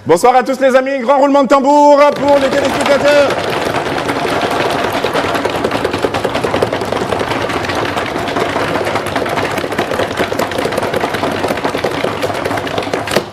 Bonsoir à tous les amis, grand roulement de tambour pour les téléspectateurs.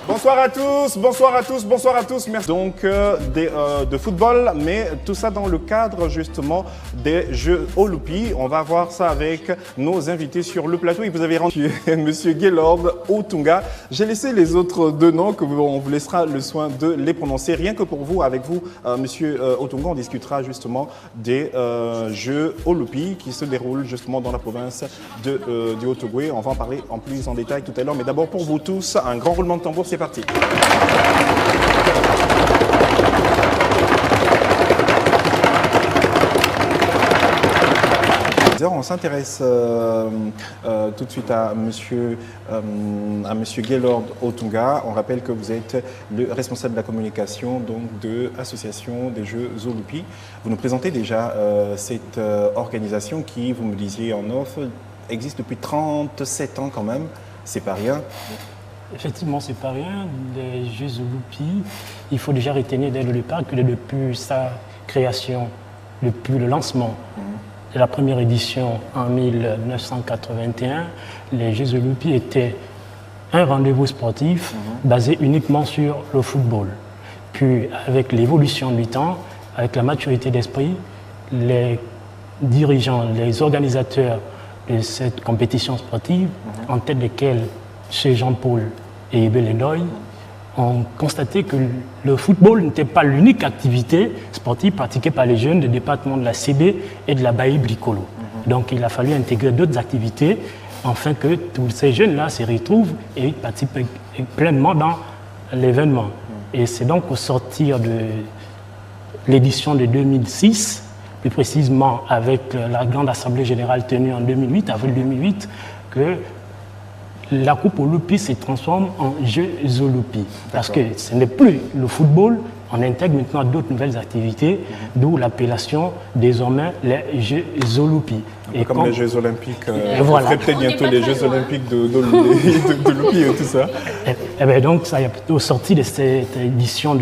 Bonsoir à tous, bonsoir à tous, bonsoir à tous. Merci. Donc de football, mais tout ça dans le cadre justement des Jeux Olupi. On va voir ça avec nos invités sur le plateau. Et vous avez rendu Monsieur Gaylord Otunga. J'ai laissé les autres deux noms que on vous laissera le soin de les prononcer. Rien que pour vous, avec vous, Monsieur Otunga, on discutera justement des Jeux Olupi qui se déroulent justement dans la province du Haut-Ogooué. On va en parler en plus en détail tout à l'heure. Mais d'abord pour vous tous, un grand roulement de tambour, c'est parti. On s'intéresse tout de suite à Monsieur Gaylord Otunga. On rappelle que vous êtes le responsable de la communication donc, de l'Association des Jeux Olupi. Vous nous présentez déjà cette organisation qui, vous me disiez en off, existe depuis 37 ans quand même. C'est pas rien. Effectivement, c'est pas rien. Les Jeux Olupi, il faut déjà retenir dès le départ que depuis sa création, depuis le lancement de la première édition en 1981, les Jeux Olupi étaient un rendez-vous sportif basé uniquement sur le football. Puis, avec l'évolution du temps, avec la maturité d'esprit, les dirigeants, les organisateurs de cette compétition sportive, en tête desquels chez Jean-Paul et Belendoy, ont constaté que le football n'était pas l'unique activité sportive pratiquée par les jeunes des départements de la CB et de la Baïe Bricolo. Donc il a fallu intégrer d'autres activités afin que tous ces jeunes-là se retrouvent et participent pleinement dans l'événement. Et c'est donc au sortir de l'édition de 2006, plus précisément avec la grande assemblée générale tenue en 2008, avril 2008, que la Coupe Olupi se transforme en Jeux Olupi. Parce que ce n'est plus le football, on intègre maintenant d'autres nouvelles activités, d'où l'appellation désormais les Jeux Olupi. Et comme les Jeux Olympiques, voilà. On ferait peut-être bientôt les Jeux Olympiques de Olupi et tout ça. Et bien donc, ça, au sorti de cette édition,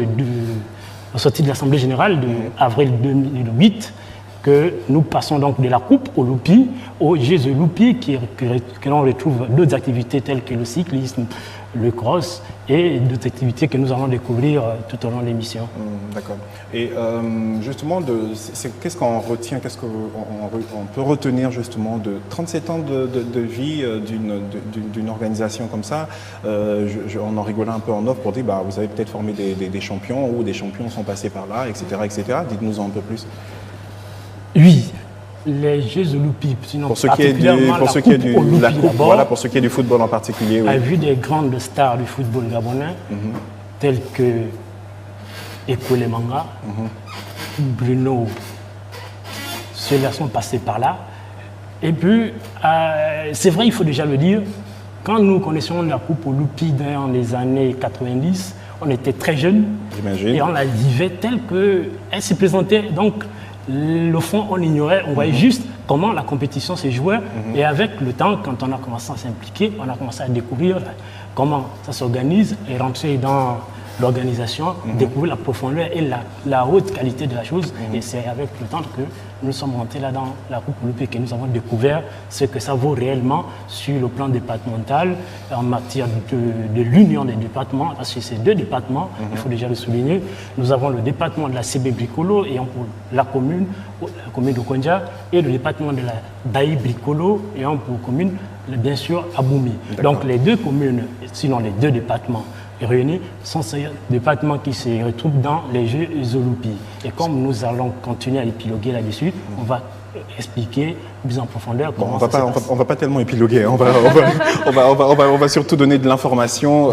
au sorti de l'Assemblée Générale d'avril 2008, que nous passons donc de la Coupe Olupi aux Jeux Olupi, que l'on retrouve d'autres activités telles que le cyclisme, le cross et d'autres activités que nous allons découvrir tout au long de l'émission. D'accord. Et justement, qu'est-ce qu'on retient, qu'est-ce qu'on peut retenir justement de 37 ans de vie d'une organisation comme ça? On en rigolait un peu en off pour dire, vous avez peut-être formé des champions ou des champions sont passés par là, etc. etc. Dites-nous un peu plus. Oui, les Jeux Olupi, sinon pour ce qui est du football en particulier, oui. A vu des grandes stars du football gabonais, telles que Ekole Manga, Bruno, ceux-là sont passés par là. Et puis, c'est vrai, il faut déjà le dire, quand nous connaissions la Coupe Olupi dans les années 90, on était très jeunes. J'imagine. Et on la vivait telle qu'elle se présentait. Donc, le fond, on ignorait, on voyait juste comment la compétition se jouait. Et avec le temps, quand on a commencé à s'impliquer, on a commencé à découvrir comment ça s'organise et rentrer dans l'organisation, découvrir la profondeur et la haute qualité de la chose. Et c'est avec le temps que nous sommes rentrés là dans la Coupe Olupi que nous avons découvert ce que ça vaut réellement sur le plan départemental en matière de l'union des départements. Parce que ces deux départements, il faut déjà le souligner, nous avons le département de la CB Bricolo et pour la commune de Kondia et le département de la Baïe Bricolo et pour commune, bien sûr, Aboumi. Donc les deux communes, sinon les deux départements réunis, sont ces départements qui se retrouvent dans les Jeux Olupi. Et comme nous allons continuer à épiloguer là-dessus, on va expliquer plus en profondeur comment on va pas tellement épiloguer, on va surtout donner de l'information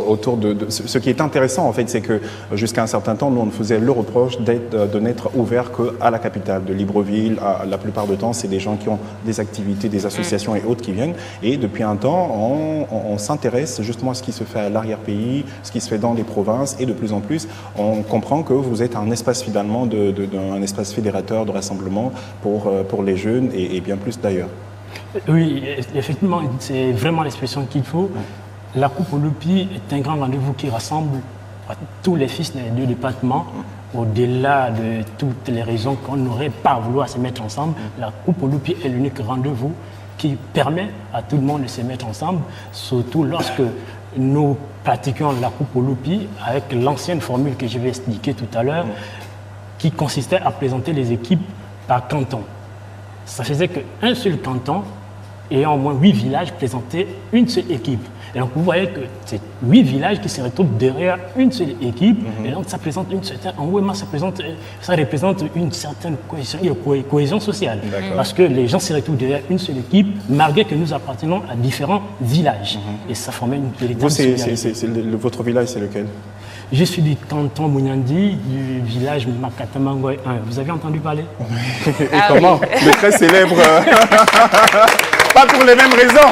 autour de ce qui est intéressant en fait, c'est que jusqu'à un certain temps, nous on faisait le reproche de n'être ouvert qu'à la capitale, de Libreville. La plupart du temps, c'est des gens qui ont des activités, des associations et autres qui viennent. Et depuis un temps, on s'intéresse justement à ce qui se fait à l'arrière-pays, ce qui se fait dans les provinces, et de plus en plus, on comprend que vous êtes un espace finalement, un espace fédérateur de rassemblement pour les jeunes et bien plus d'ailleurs. Oui, effectivement, c'est vraiment l'expression qu'il faut. La Coupe Olupi est un grand rendez-vous qui rassemble à tous les fils des deux départements, au-delà de toutes les raisons qu'on n'aurait pas à vouloir se mettre ensemble, la Coupe Olupi est l'unique rendez-vous qui permet à tout le monde de se mettre ensemble, surtout lorsque nous pratiquions la Coupe Olupi avec l'ancienne formule que je vais expliquer tout à l'heure, qui consistait à présenter les équipes par canton. Ça faisait qu'un seul canton, ayant au moins 8 villages, présentait une seule équipe. Et donc vous voyez que c'est 8 villages qui se retrouvent derrière une seule équipe, et donc ça présente une certaine, en Ouéma, ça représente une certaine cohésion sociale. Parce que les gens se retrouvent derrière une seule équipe, malgré que nous appartenons à différents villages. Et ça formait une véritable solidarité. Votre village, c'est lequel? Je suis du canton Mouniandi, du village Makatamangoy 1. Vous avez entendu parler? Et comment? Le très célèbre. Pas pour les mêmes raisons.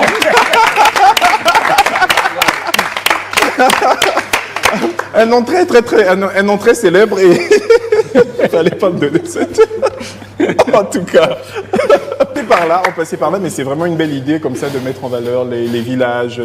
Un nom très célèbre et il fallait pas me donner cette. En tout cas, on passait par là, mais c'est vraiment une belle idée comme ça de mettre en valeur les villages,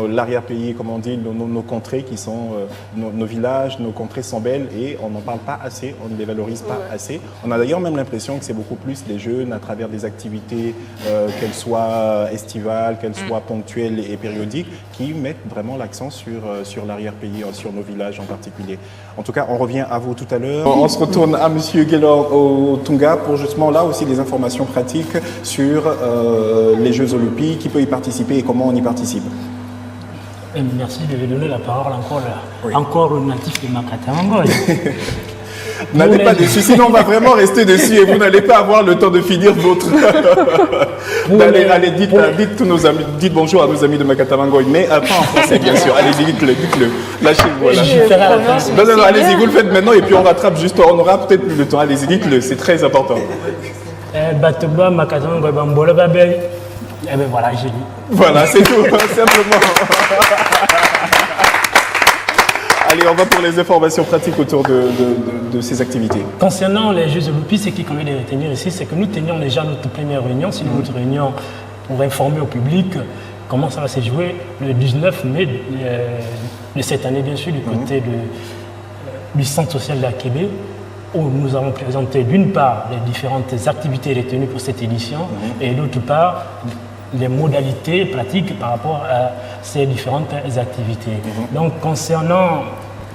l'arrière-pays, comme on dit, nos contrées qui sont nos villages, nos contrées sont belles et on n'en parle pas assez, on ne les valorise pas assez. On a d'ailleurs même l'impression que c'est beaucoup plus les jeunes à travers des activités, qu'elles soient estivales, qu'elles soient ponctuelles et périodiques, qui mettent vraiment l'accent sur l'arrière-pays, sur nos villages en particulier. En tout cas, on revient à vous tout à l'heure. On se retourne à Monsieur Guélor au Tunga pour justement là aussi des informations pratiques sur les Jeux Olupi, qui peut y participer et comment on y participe. Et merci de donner la parole encore au natif de Makatamangoy. N'allez pas dessus, sinon on va vraiment rester dessus et vous n'allez pas avoir le temps de finir votre... Allez, dites tous nos amis, dites bonjour à nos amis de Makatamangoy, mais pas en français bien sûr. Allez-y, dites-le. Lâchez-vous. Non, allez-y, vous le faites maintenant et puis on rattrape juste, on aura peut-être plus de temps. Allez-y, dites-le, c'est très important. Batoba, Makatamangoy, Bambola, Babel. Eh bien voilà, j'ai dit. Voilà, c'est tout, simplement. Allez, on va pour les informations pratiques autour de ces activités. Concernant les Jeux Olupi, ce qui convient de retenir ici, c'est que nous tenions déjà notre première réunion, c'est notre réunion pour informer au public comment ça va se jouer le 19 mai de cette année, bien sûr, du côté du centre social d'Akébé, où nous avons présenté d'une part les différentes activités retenues pour cette édition et d'autre part les modalités pratiques par rapport à ces différentes activités. Donc concernant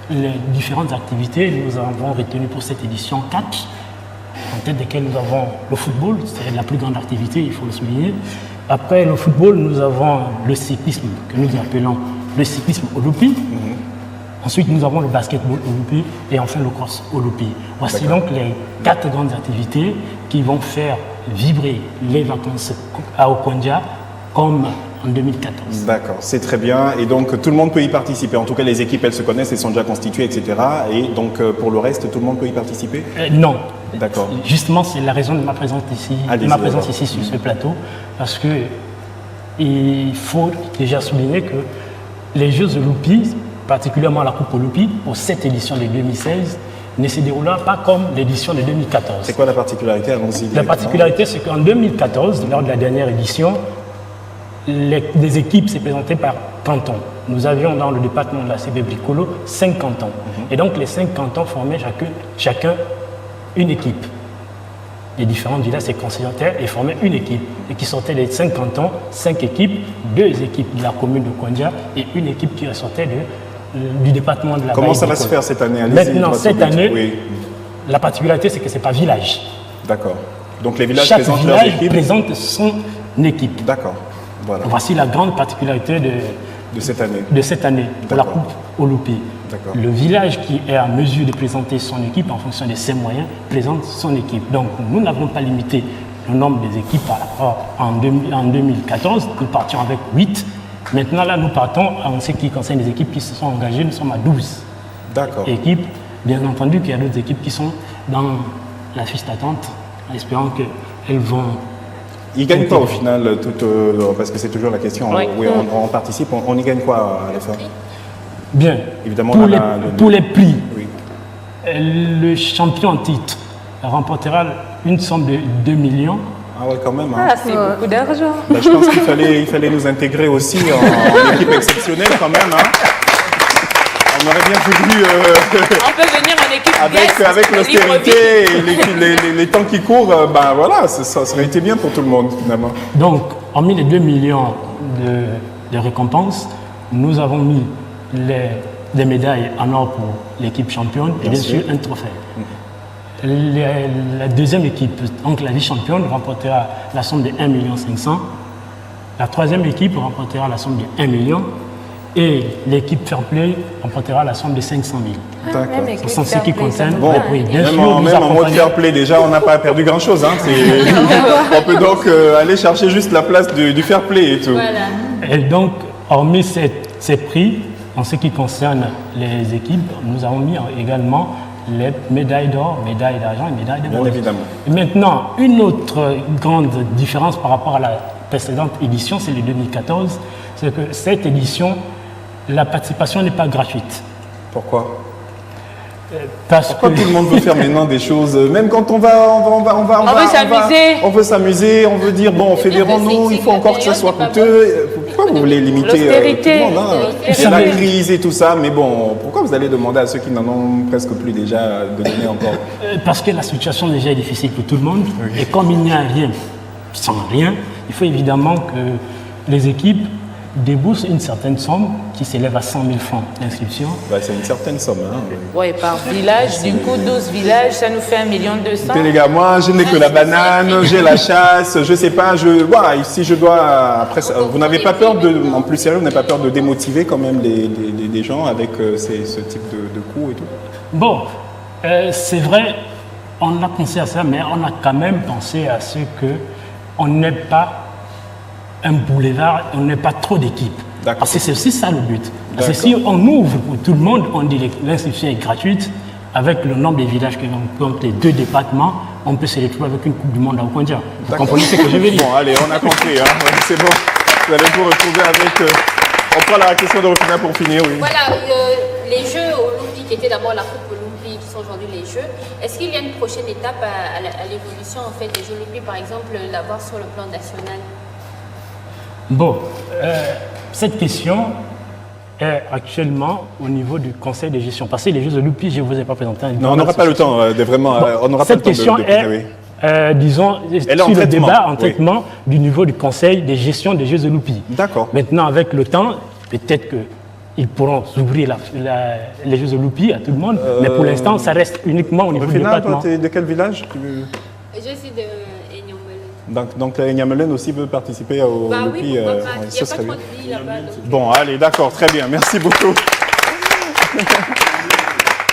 les différentes activités, nous avons retenu pour cette édition 4, en tête desquelles nous avons le football, c'est la plus grande activité, il faut le souligner. Après le football, nous avons le cyclisme, que nous appelons le cyclisme Olupi. Ensuite, nous avons le basketball Olupi et enfin le cross Olupi. Voici donc les 4 grandes activités qui vont faire vibrer les vacances à Okondja comme en 2014. D'accord, c'est très bien. Et donc, tout le monde peut y participer. En tout cas, les équipes, elles se connaissent, elles sont déjà constituées, etc. Et donc, pour le reste, tout le monde peut y participer? Non. D'accord. Justement, c'est la raison de ma présence ici, sur ce plateau. Parce que il faut déjà souligner que les Jeux Olupi, particulièrement la Coupe Olupi, pour cette édition de 2016, ne se déroulera pas comme l'édition de 2014. C'est quoi la particularité? Allons-y. La particularité, c'est qu'en 2014, lors de la dernière édition, les équipes s'est présentées par canton. Nous avions dans le département de la CB Bricolo 5 cantons. Et donc les 5 cantons formaient chacun une équipe. Les différents villages se concertaient et formaient une équipe. Et qui sortait des 5 cantons, 5 équipes, 2 équipes de la commune de Kondja et une équipe qui ressortait du département de la Comment ça va se faire cette année? Maintenant, cette année, la particularité, c'est que ce n'est pas village. D'accord. Donc les villages Chaque présentent village leurs équipes. présente son équipe. D'accord. Voilà. Voici la grande particularité de cette année. Pour la Coupe Olupi. D'accord. Le village qui est en mesure de présenter son équipe en fonction de ses moyens présente son équipe. Donc nous n'avons pas limité le nombre des équipes par rapport en 2014. Nous partions avec 8. Maintenant, là, nous partons en ce qui concerne les équipes qui se sont engagées. Nous sommes à 12 équipes. Bien entendu qu'il y a d'autres équipes qui sont dans la fiche d'attente, en espérant qu'elles vont... Ils gagnent quoi au final, parce que c'est toujours la question. Oui, on participe, on y gagne quoi à la fin? Bien. Évidemment, pour les prix, oui. Le champion en titre remportera une somme de 2 millions. Ah ouais, quand même. Hein. Ah, c'est beaucoup d'argent. Bah, je pense qu'il fallait nous intégrer aussi en équipe exceptionnelle quand même. Hein. On aurait bien voulu, On peut venir en équipe avec l'austérité et les temps qui courent, ben voilà, ça aurait été bien pour tout le monde finalement. Donc, hormis les 2 millions de récompenses, nous avons mis des médailles en or pour l'équipe championne et bien sûr un trophée. La deuxième équipe, donc la vice-championne, remportera la somme de 1,5 million. La troisième équipe remportera la somme de 1 million. Et l'équipe Fair Play remportera la somme de 500 000. D'accord. C'est ce qui concerne. Bon, oui, bien même sûr, en mode Fair Play, déjà, on n'a pas perdu grand-chose. Hein. On peut donc aller chercher juste la place du Fair Play et tout. Voilà. Et donc, hormis ces prix, en ce qui concerne les équipes, nous avons mis également les médailles d'or, médailles d'argent et médailles de bronze. Bien évidemment. Et maintenant, une autre grande différence par rapport à la précédente édition, c'est le 2014, c'est que cette édition, la participation n'est pas gratuite. Pourquoi? Pourquoi tout le monde veut faire maintenant des choses, même quand on veut s'amuser. On veut s'amuser, on veut dire, bon, on fait des randos, il faut encore que ça soit coûteux. Pourquoi vous voulez limiter tout le monde hein? Il y a la crise et tout ça, mais bon, pourquoi vous allez demander à ceux qui n'en ont presque plus déjà de donner encore? Parce que la situation déjà est difficile pour tout le monde. Oui. Et comme il n'y a rien sans rien, il faut évidemment que les équipes déboursent une certaine somme qui s'élève à 100 000 francs d'inscription. Bah, c'est une certaine somme. Hein. Oui, par village, du coup 12 villages, ça nous fait 1,2 million. Écoutez les gars, moi je n'ai que la banane, j'ai la chasse, je sais pas, voilà, si je dois, après, vous n'avez pas peur en plus sérieux, vous n'avez pas peur de démotiver quand même les gens avec ce type de coûts et tout? Bon, c'est vrai, on a pensé à ça, mais on a quand même pensé à ce qu'on n'ait pas un boulevard, on n'ait pas trop d'équipes. Parce que c'est aussi ça le but. Parce que si on ouvre pour tout le monde, on dit que l'inscription est gratuite, avec le nombre de villages que l'on compte, les 2 départements, on peut se retrouver avec une Coupe du Monde à Okondia. Vous comprenez ce que je veux dire? Bon, allez, on a compris. Hein. Ouais, c'est bon. Vous allez vous retrouver avec... On prend la question de Rufina pour finir, oui. Voilà, les Jeux olympiques étaient d'abord la Coupe olympique, qui sont aujourd'hui les Jeux. Est-ce qu'il y a une prochaine étape à l'évolution en fait, des Jeux olympiques, par exemple, l'avoir sur le plan national? Bon, cette question est actuellement au niveau du conseil de gestion. Parce que les Jeux olympiques, je ne vous ai pas présenté. Non, on n'aura pas le temps de vraiment... Bon, on n'aura cette pas le temps question est, disons, sur le débat en traitement du niveau du conseil de gestion des Jeux olympiques. D'accord. Maintenant, avec le temps, peut-être qu'ils pourront ouvrir les Jeux olympiques à tout le monde, mais pour l'instant, ça reste uniquement au niveau du département. Toi, tu es de quel village? Je suis de... Donc Nyamelen aussi veut participer au Olympiques. Oui, pourquoi pas. Il n'y a pas trop de vie là-bas. Bon, allez, d'accord, très bien. Merci beaucoup.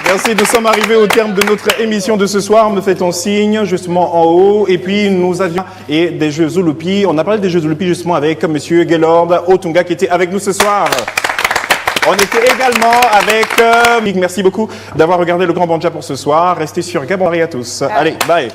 Merci, nous sommes arrivés au terme de notre émission de ce soir. Me fait-on signe, justement en haut. Et puis, nous avions des Jeux olympiques. On a parlé des Jeux olympiques justement avec M. Gaylord Otunga qui était avec nous ce soir. On était également avec... Merci beaucoup d'avoir regardé le Grand Banja pour ce soir. Restez sur Gabon à tous. Allez, bye.